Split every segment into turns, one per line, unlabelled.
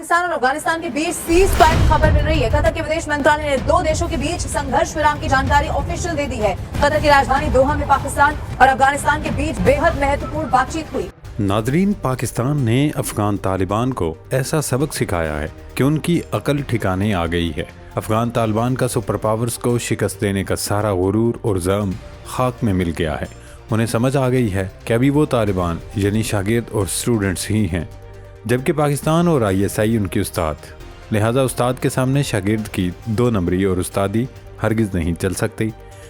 पाकिस्तान और अफगानिस्तान के बीच cease fire की खबर मिल रही है। कतर के विदेश मंत्रालय ने दो देशों के बीच संघर्ष विराम की जानकारी ऑफिशियल दे दी है। कतर की राजधानी दोहा में पाकिस्तान और अफगानिस्तान के बीच बेहद महत्वपूर्ण बातचीत हुई।
नादरीन, पाकिस्तान ने अफगान तालिबान को ऐसा सबक सिखाया है कि उनकी अकल ठिकाने आ गई है। अफगान तालिबान का सुपर पावर्स को शिकस्त देने का सारा गुरूर और ज़म खाक में मिल गया है। उन्हें समझ आ गई है कि अभी वो तालिबान यानी शागिर्द और स्टूडेंट्स ही हैं, जबकि पाकिस्तान और ISI उनकी उस्ताद। लिहाजा उस्ताद के सामने शागिर्द की 2 नंबरी और उस्तादी हरगिज़ नहीं चल सकती।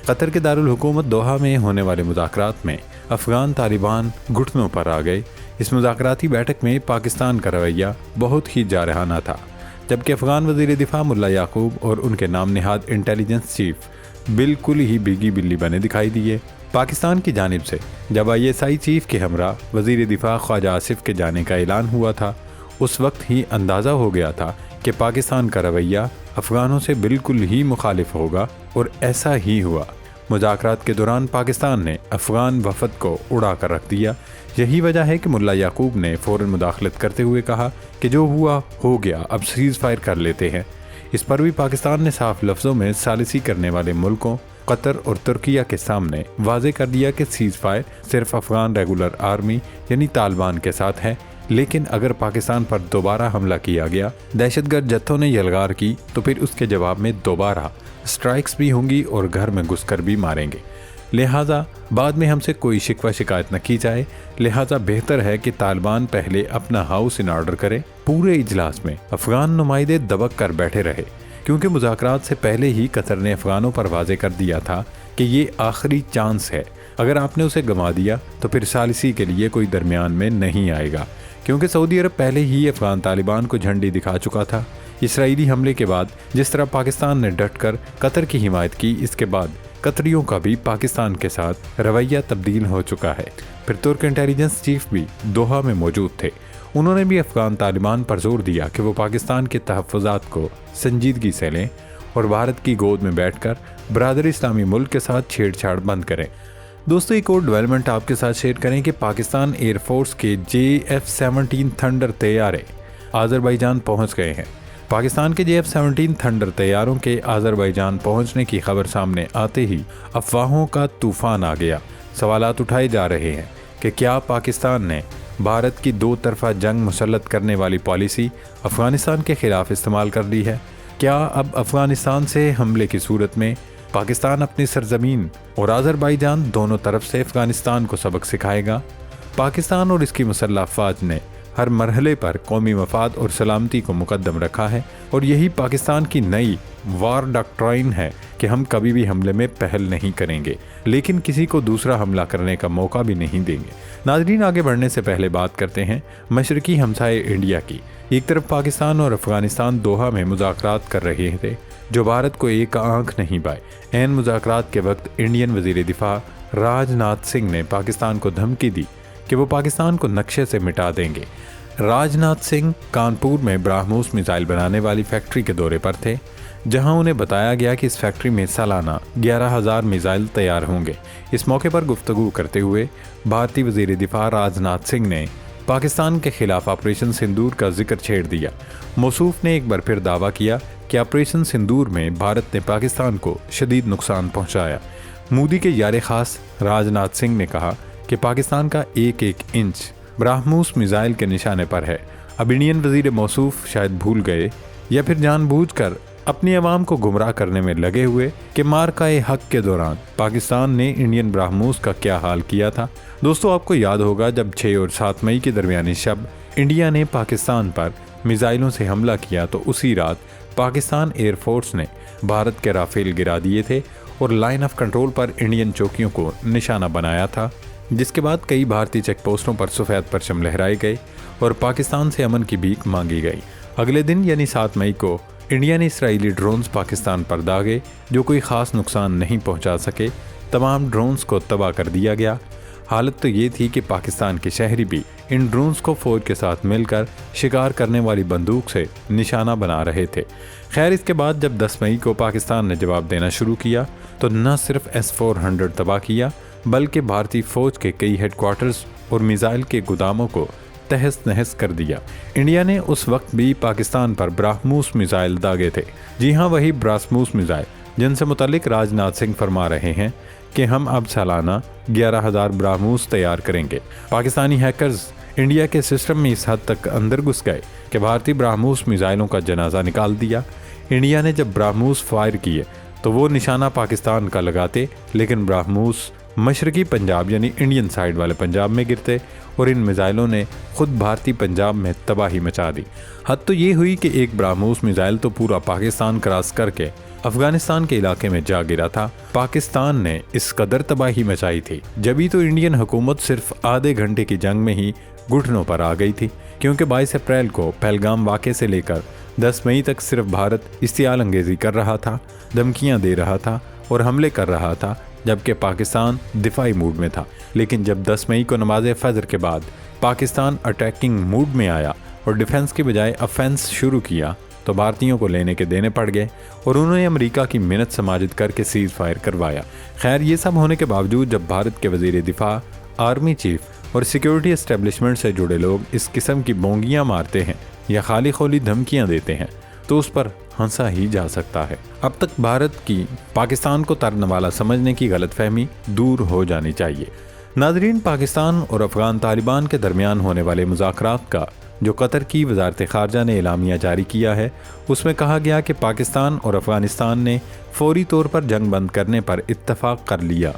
कतर के दारुल हुकूमत दोहा में होने वाले मुज़ाकरात में अफ़गान तालिबान घुटनों पर आ गए। इस मुज़ाकराती बैठक में पाकिस्तान का रवैया बहुत ही जारहाना था, जबकि अफ़गान वज़ीर दिफ़ा मुल्ला याकूब और उनके नाम निहाद इंटेलिजेंस चीफ बिल्कुल ही भीगी बिल्ली बने दिखाई दिए। पाकिस्तान की जानिब से जब ISI चीफ के हमरा वज़ीर दिफ़ा ख्वाजा आसिफ के जाने का ऐलान हुआ था, उस वक्त ही अंदाज़ा हो गया था कि पाकिस्तान का रवैया अफ़गानों से बिल्कुल ही मुखालिफ होगा, और ऐसा ही हुआ। मुज़ाकरात के दौरान पाकिस्तान ने अफ़गान वफ़द को उड़ा कर रख दिया। यही वजह है कि मुल्ला याकूब ने फ़ौरन मुदाखलत करते हुए कहा कि जो हुआ हो गया, अब सीज़ फायर कर लेते हैं। इस पर भी पाकिस्तान ने साफ लफ्ज़ों में सालिसी करने वाले मुल्कों कतर और तुर्किया के सामने वाज़े कर दिया कि सीज़ फायर सिर्फ अफ़गान रेगुलर आर्मी यानी तालिबान के साथ है, लेकिन अगर पाकिस्तान पर दोबारा हमला किया गया, दहशतगर्द जत्थों ने यलगार की, तो फिर उसके जवाब में दोबारा स्ट्राइक्स भी होंगी और घर में घुसकर भी मारेंगे। लिहाजा बाद में हमसे कोई शिकवा शिकायत न की जाए। लिहाजा बेहतर है कि तालिबान पहले अपना हाउस इन ऑर्डर करे। पूरे इजलास में अफ़गान नुमाइंदे दबक कर बैठे रहे, क्योंकि मुज़ाकरात से पहले ही कतर ने अफ़गानों पर वाज़े कर दिया था कि ये आखिरी चांस है। अगर आपने उसे गंवा दिया तो फिर सालिसी के लिए कोई दरमियान में नहीं आएगा, क्योंकि सऊदी अरब पहले ही अफ़गान तालिबान को झंडी दिखा चुका था। इसराइली हमले के बाद जिस तरह पाकिस्तान ने डट कर कतर की हिमायत की, इसके बाद कतरियों का भी पाकिस्तान के साथ रवैया तब्दील हो चुका है। फिर तुर्क इंटेलिजेंस चीफ भी दोहा में मौजूद थे। उन्होंने भी अफ़गान तालिबान पर जोर दिया कि वो पाकिस्तान के तहफ़्फ़ुज़ात को संजीदगी से लें और भारत की गोद में बैठकर बरादर इस्लामी मुल्क के साथ छेड़छाड़ बंद करें। दोस्तों, एक और डेवलपमेंट आपके साथ शेयर करें कि पाकिस्तान एयरफोर्स के JF-17 थंडर तैयारे आज़रबाईजान पहुँच गए हैं। पाकिस्तान के JF-17 थंडर तैयारों के आज़रबाईजान पहुंचने की खबर सामने आते ही अफवाहों का तूफान आ गया। सवालात उठाए जा रहे हैं कि क्या पाकिस्तान ने भारत की 2 तरफ़ा जंग मुसल्लत करने वाली पॉलिसी अफ़गानिस्तान के ख़िलाफ़ इस्तेमाल कर ली है? क्या अब अफ़गानिस्तान से हमले की सूरत में पाकिस्तान अपनी सरजमीन और आज़रबाईजान दोनों तरफ से अफ़गानिस्तान को सबक सिखाएगा? पाकिस्तान और इसकी मुसल्लह अफ़वाज ने हर मरहले पर कौमी मफाद और सलामती को मुकद्दम रखा है, और यही पाकिस्तान की नई वार डॉक्ट्राइन है कि हम कभी भी हमले में पहल नहीं करेंगे, लेकिन किसी को दूसरा हमला करने का मौका भी नहीं देंगे। नाज़रीन, आगे बढ़ने से पहले बात करते हैं मशरकी हमसाए इंडिया की। एक तरफ पाकिस्तान और अफ़गानिस्तान दोहा में मुज़ाकरात कर रहे थे, जो भारत को एक आंख नहीं पाए। ऐन मुज़ाकरात के वक्त इंडियन वज़ीर दिफ़ा राजनाथ सिंह ने पाकिस्तान को धमकी दी कि वो पाकिस्तान को नक्शे से मिटा देंगे। राजनाथ सिंह कानपुर में ब्राह्मोस मिसाइल बनाने वाली फैक्ट्री के दौरे पर थे, जहां उन्हें बताया गया कि इस फैक्ट्री में सालाना 11,000 मिसाइल तैयार होंगे। इस मौके पर गुफ्तगू करते हुए भारतीय वज़ीर दिफ़ा राजनाथ सिंह ने पाकिस्तान के खिलाफ ऑपरेशन सिंदूर का जिक्र छेड़ दिया। मौसूफ ने एक बार फिर दावा किया कि ऑपरेशन सिंदूर में भारत ने पाकिस्तान को शदीद नुकसान पहुँचाया। मोदी के यार ख़ास राजनाथ सिंह ने कहा कि पाकिस्तान का एक एक इंच ब्राह्मोस मिसाइल के निशाने पर है। अब इंडियन वज़ीर मौसूफ शायद भूल गए या फिर जानबूझकर अपनी आवाम को गुमराह करने में लगे हुए कि मार्का-ए हक के दौरान पाकिस्तान ने इंडियन ब्राह्मोस का क्या हाल किया था। दोस्तों, आपको याद होगा जब 6 और 7 मई के दरमियानी शब इंडिया ने पाकिस्तान पर मिसाइलों से हमला किया, तो उसी रात पाकिस्तान एयरफोर्स ने भारत के राफेल गिरा दिए थे और लाइन ऑफ कंट्रोल पर इंडियन चौकियों को निशाना बनाया था, जिसके बाद कई भारतीय चेक पोस्टों पर सफ़ेद परचम लहराए गए और पाकिस्तान से अमन की भीख मांगी गई। अगले दिन यानी 7 मई को इंडिया ने इसराइली ड्रोन्स पाकिस्तान पर दागे, जो कोई ख़ास नुकसान नहीं पहुंचा सके। तमाम ड्रोन्स को तबाह कर दिया गया। हालत तो ये थी कि पाकिस्तान के शहरी भी इन ड्रोन्स को फ़ौज के साथ मिलकर शिकार करने वाली बंदूक से निशाना बना रहे थे। खैर, इसके बाद जब 10 मई को पाकिस्तान ने जवाब देना शुरू किया, तो न सिर्फ S-400 तबाह किया, बल्कि भारतीय फ़ौज के कई हेडक्वार्टर्स और मिसाइल के गोदामों को तहस नहस कर दिया। इंडिया ने उस वक्त भी पाकिस्तान पर ब्राह्मोस मिसाइल दागे थे। जी हाँ, वही ब्राह्मोस मिसाइल जिनसे मुतालिक राजनाथ सिंह फरमा रहे हैं कि हम अब सालाना 11,000 ब्राह्मोस तैयार करेंगे। पाकिस्तानी हैकर्स इंडिया के सिस्टम में इस हद तक अंदर घुस गए कि भारतीय ब्राह्मोस मिसाइलों का जनाजा निकाल दिया। इंडिया ने जब ब्राह्मोस फायर किए तो वो निशाना पाकिस्तान का लगाते, लेकिन ब्राह्मोस मशरकी पंजाब यानी इंडियन साइड वाले पंजाब में गिरते और इन मिसाइलों ने खुद भारतीय पंजाब में तबाही मचा दी। हद तो ये हुई कि एक ब्राह्मोस मिसाइल तो पूरा पाकिस्तान क्रॉस करके अफगानिस्तान के इलाके में जा गिरा था। पाकिस्तान ने इस कदर तबाही मचाई थी, जभी तो इंडियन हुकूमत सिर्फ आधे घंटे की जंग में ही घुटनों पर आ गई थी, क्योंकि 22 अप्रैल को पहलगाम वाक़े से लेकर 10 मई तक सिर्फ भारत इश्तियाल अंगेज़ी कर रहा था, धमकियां दे रहा था और हमले कर रहा था, जबकि पाकिस्तान दिफाई मूड में था। लेकिन जब 10 मई को नमाज फजर के बाद पाकिस्तान अटैकिंग मूड में आया और डिफेंस के बजाय अफेंस शुरू किया तो भारतीयों को लेने के देने पड़ गए और उन्होंने अमेरिका की मिन्नत समाजित करके सीज फायर करवाया। खैर, ये सब होने के बावजूद जब भारत के वजीर दिफा, आर्मी चीफ और सिक्योरिटी एस्टेब्लिशमेंट से जुड़े लोग इस किस्म की बोंगियां मारते हैं या खाली खोली धमकियां देते हैं तो उस पर हंसा ही जा सकता है। अब तक भारत की पाकिस्तान को तरनवाला समझने की गलतफहमी दूर हो जानी चाहिए। नाजरीन, पाकिस्तान और अफगान तालिबान के दरमियान होने वाले मुज़ाकरात का जो कतर की वजारत ख़ारजा ने एलामिया जारी किया है, उसमें कहा गया कि पाकिस्तान और अफगानिस्तान ने फौरी तौर पर जंग बंद करने पर इत्तफाक कर लिया।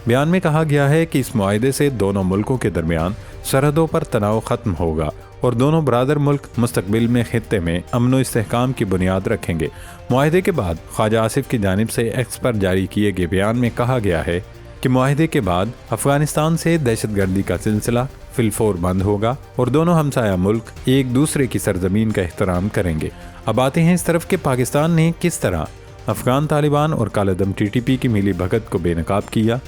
बयान में कहा गया है कि इस मुआहदे से दोनों मुल्कों के दरमियान सरहदों पर तनाव ख़त्म होगा और दोनों बरादर मुल्क मुस्तकबिल में खित्ते में अमन व इस्तेहकाम की बुनियाद रखेंगे। मुआहदे के बाद ख्वाजा आसिफ की जानिब से एक्स पर जारी किए गए बयान में कहा गया है कि मुआहदे के बाद अफगानिस्तान से दहशतगर्दी का सिलसिला फिलफौर बंद होगा और दोनों हमसाया मुल्क एक दूसरे की सरजमीन का एहतराम करेंगे। अब आते हैं इस तरफ कि पाकिस्तान ने किस तरह अफगान तालिबान और कालेदम TTP की मिली भगत को बेनकाब किया।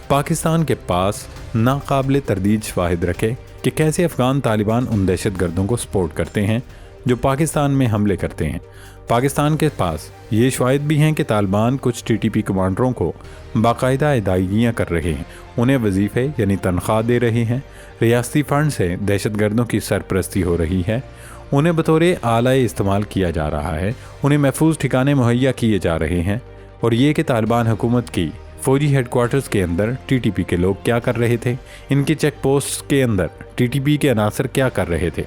पाकिस्तान के पास नाकाबिल तरदीद शवाहिद रखे कि कैसे अफगान तालिबान उन दहशतगर्दों को सपोर्ट करते हैं जो पाकिस्तान में हमले करते हैं। पाकिस्तान के पास ये शवाहिद भी हैं कि तालिबान कुछ TTP कमांडरों को बाकायदा अदायगियाँ कर रहे हैं, उन्हें वजीफ़े यानी तनख्वाह दे रहे हैं, रियासती फ़ंड से दहशतगर्दों की सरपरस्ती हो रही है, उन्हें बतौर आलाए इस्तेमाल किया जा रहा है, उन्हें महफूज ठिकाने मुहैया किए जा रहे हैं। और ये कि तालिबान हुकूमत की फौजी हेडक्वार्टर्स के अंदर TTP के लोग क्या कर रहे थे, इनके चेक पोस्ट के अंदर TTP के अनासर क्या कर रहे थे,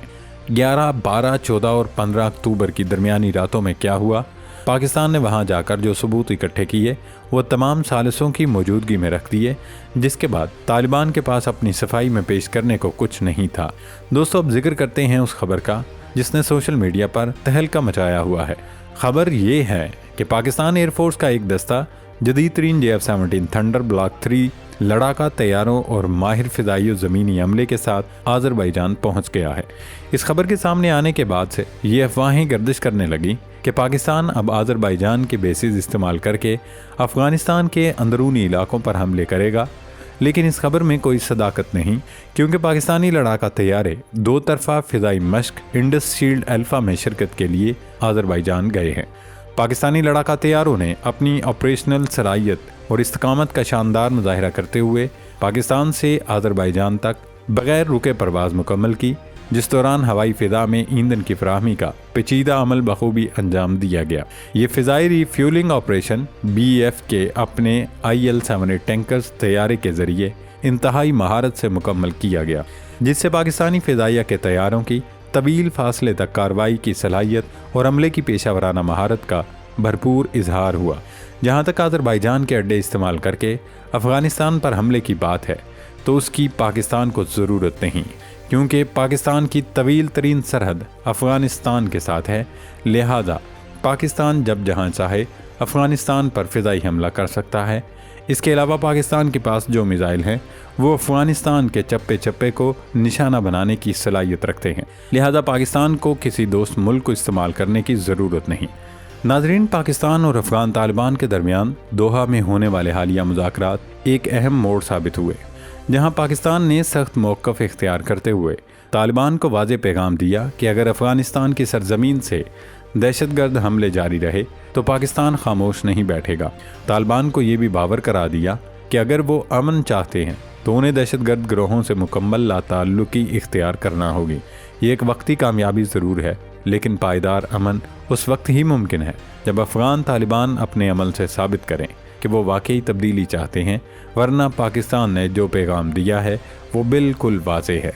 11, 12, 14 और 15 अक्टूबर की दरमियानी रातों में क्या हुआ। पाकिस्तान ने वहां जाकर जो सबूत इकट्ठे किए वो तमाम सालिसों की मौजूदगी में रख दिए, जिसके बाद तालिबान के पास अपनी सफाई में पेश करने को कुछ नहीं था। दोस्तों, अब जिक्र करते हैं उस खबर का जिसने सोशल मीडिया पर तहलका मचाया हुआ है। खबर ये है कि पाकिस्तान एयरफोर्स का एक दस्ता जदीद तरीन JF-17 थंडर ब्लॉक 3 लड़ाका तैयारों और माहिर फ़िज़ाई ज़मीनी अमले के साथ आज़रबाईजान पहुंच गया है। इस खबर के सामने आने के बाद से ये अफवाहें गर्दिश करने लगी कि पाकिस्तान अब आज़रबाईजान के बेसिस इस्तेमाल करके अफ़गानिस्तान के अंदरूनी इलाकों पर हमले करेगा। लेकिन इस खबर में कोई सदाकत नहीं, क्योंकि पाकिस्तानी लड़ाका तैयारे दो तरफा फ़िज़ाई मश्क इंडस शील्ड अल्फ़ा में शिरकत के लिए आज़रबाईजान गए हैं। पाकिस्तानी लड़ाका तैयारों ने अपनी ऑपरेशनल सलाहियत और इस्तकामत का शानदार मुजाहिरा करते हुए पाकिस्तान से आज़रबाईजान तक बग़ैर रुके परवाज़ मुकम्मल की, जिस दौरान हवाई फ़िज़ा में ईंधन की फराहमी का पेचीदा अमल बखूबी अंजाम दिया गया। ये फ़िज़ाई रिफ्यूलिंग ऑपरेशन BEF के अपने IL-78 टैंकर्स तैयारे के ज़रिए इंतहाई महारत से मुकम्मल किया गया, जिससे पाकिस्तानी फ़िज़ाइया के तैयारों की तवील फासले तक कार्रवाई की सलाहियत और अमले की पेशावराना महारत का भरपूर इजहार हुआ। जहाँ तक आज़रबाईजान के अड्डे इस्तेमाल करके अफ़गानिस्तान पर हमले की बात है तो उसकी पाकिस्तान को ज़रूरत नहीं, क्योंकि पाकिस्तान की तवील तरीन सरहद अफ़गानिस्तान के साथ है। लिहाजा पाकिस्तान जब जहाँ चाहे अफ़गानिस्तान पर फ़िज़ाई हमला कर सकता है। इसके अलावा पाकिस्तान के पास जो मिसाइल हैं वो अफ़गानिस्तान के चप्पे चप्पे को निशाना बनाने की सलाहियत रखते हैं। लिहाजा पाकिस्तान को किसी दोस्त मुल्क को इस्तेमाल करने की ज़रूरत नहीं। नाजरीन, पाकिस्तान और अफ़गान तालिबान के दरमियान दोहा में होने वाले हालिया मुज़ाकरात एक अहम मोड़ साबित हुए, जहां पाकिस्तान ने सख्त मौक़िफ़ इख्तियार करते हुए तालिबान को वाज़ेह पैगाम दिया कि अगर अफ़गानिस्तान की सरजमीन से दहशतगर्द हमले जारी रहे तो पाकिस्तान खामोश नहीं बैठेगा। तालिबान को ये भी बावर करा दिया कि अगर वो अमन चाहते हैं तो उन्हें दहशतगर्द गिरोहों से मुकम्मल लाताल्लुकी इख्तियार करना होगी। ये एक वक्ती कामयाबी ज़रूर है, लेकिन पायदार अमन उस वक्त ही मुमकिन है जब अफ़गान तालिबान अपने अमल से साबित करें कि वो वाकई तब्दीली चाहते हैं, वरना पाकिस्तान ने जो पैगाम दिया है वो बिल्कुल वाज़ेह है।